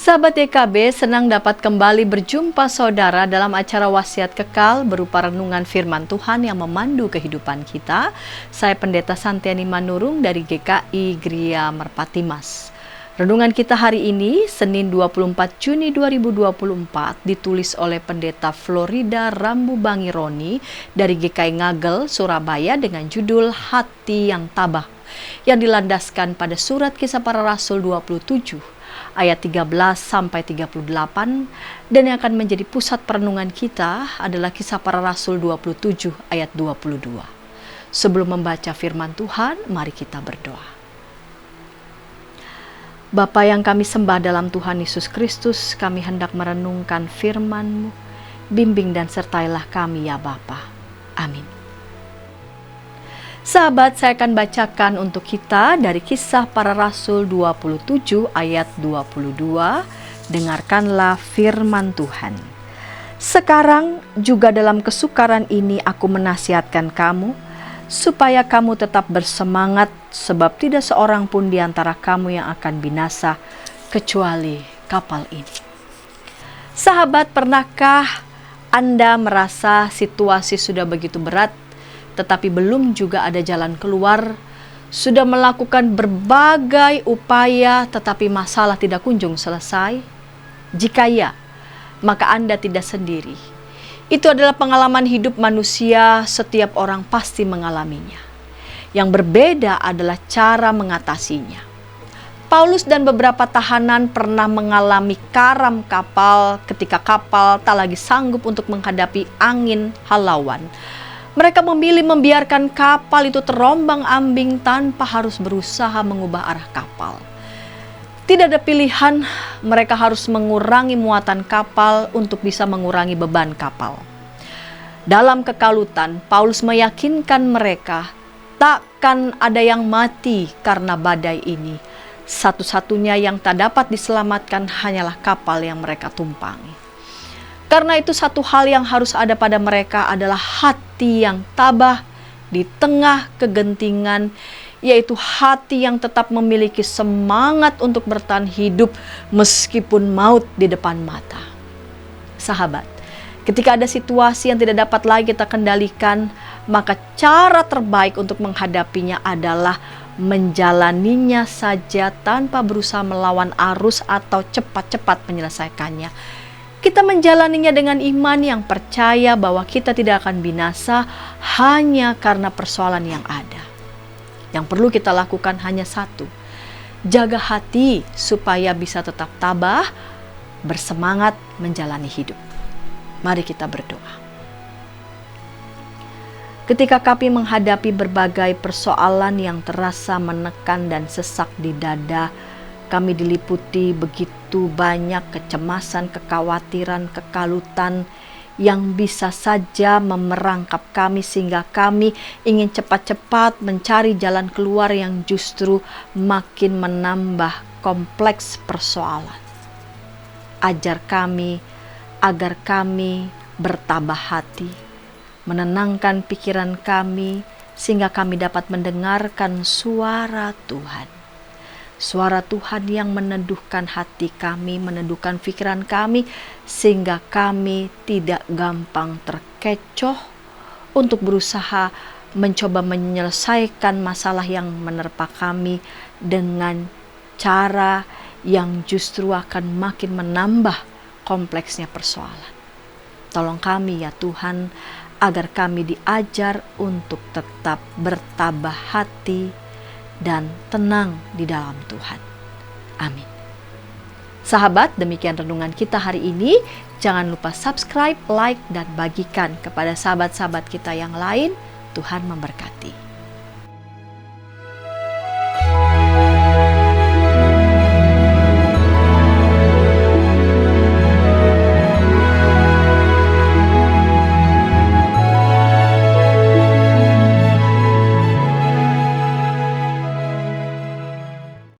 Sahabat YKB, senang dapat kembali berjumpa saudara dalam acara Wasiat Kekal berupa renungan firman Tuhan yang memandu kehidupan kita. Saya Pendeta Santiani Manurung dari GKI Gria Merpati Mas. Renungan kita hari ini, Senin 24 Juni 2024, ditulis oleh Pendeta Florida Rambu Bangironi dari GKI Ngagel, Surabaya dengan judul Hati yang Tabah, yang dilandaskan pada surat Kisah Para Rasul 27. Ayat 13 sampai 38, dan yang akan menjadi pusat perenungan kita adalah Kisah Para Rasul 27 ayat 22. Sebelum membaca firman Tuhan, mari kita berdoa. Bapa yang kami sembah dalam Tuhan Yesus Kristus, kami hendak merenungkan firman-Mu. Bimbing dan sertailah kami ya Bapa. Amin. Sahabat, saya akan bacakan untuk kita dari Kisah Para Rasul 27 ayat 22. Dengarkanlah firman Tuhan. Sekarang juga dalam kesukaran ini aku menasihatkan kamu, supaya kamu tetap bersemangat, sebab tidak seorang pun di antara kamu yang akan binasa, kecuali kapal ini. Sahabat, pernahkah Anda merasa situasi sudah begitu berat, tetapi belum juga ada jalan keluar, sudah melakukan berbagai upaya tetapi masalah tidak kunjung selesai? Jika ya, maka Anda tidak sendiri. Itu adalah pengalaman hidup manusia, setiap orang pasti mengalaminya. Yang berbeda adalah cara mengatasinya. Paulus dan beberapa tahanan pernah mengalami karam kapal ketika kapal tak lagi sanggup untuk menghadapi angin halauan. Mereka memilih membiarkan kapal itu terombang-ambing tanpa harus berusaha mengubah arah kapal. Tidak ada pilihan, mereka harus mengurangi muatan kapal untuk bisa mengurangi beban kapal. Dalam kekalutan, Paulus meyakinkan mereka takkan ada yang mati karena badai ini. Satu-satunya yang tak dapat diselamatkan hanyalah kapal yang mereka tumpangi. Karena itu satu hal yang harus ada pada mereka adalah hati yang tabah di tengah kegentingan, yaitu hati yang tetap memiliki semangat untuk bertahan hidup meskipun maut di depan mata. Sahabat, ketika ada situasi yang tidak dapat lagi kita kendalikan, maka cara terbaik untuk menghadapinya adalah menjalaninya saja tanpa berusaha melawan arus atau cepat-cepat menyelesaikannya. Kita menjalaninya dengan iman yang percaya bahwa kita tidak akan binasa hanya karena persoalan yang ada. Yang perlu kita lakukan hanya satu, jaga hati supaya bisa tetap tabah, bersemangat menjalani hidup. Mari kita berdoa. Ketika kami menghadapi berbagai persoalan yang terasa menekan dan sesak di dada, kami diliputi begitu banyak kecemasan, kekhawatiran, kekalutan yang bisa saja memerangkap kami sehingga kami ingin cepat-cepat mencari jalan keluar yang justru makin menambah kompleks persoalan. Ajar kami agar kami bertabah hati, menenangkan pikiran kami sehingga kami dapat mendengarkan suara Tuhan. Suara Tuhan yang meneduhkan hati kami, meneduhkan pikiran kami, sehingga kami tidak gampang terkecoh untuk berusaha mencoba menyelesaikan masalah yang menerpa kami dengan cara yang justru akan makin menambah kompleksnya persoalan. Tolong kami ya Tuhan, agar kami diajar untuk tetap bertabah hati dan tenang di dalam Tuhan. Amin. Sahabat, demikian renungan kita hari ini. Jangan lupa subscribe, like, dan bagikan kepada sahabat-sahabat kita yang lain. Tuhan memberkati.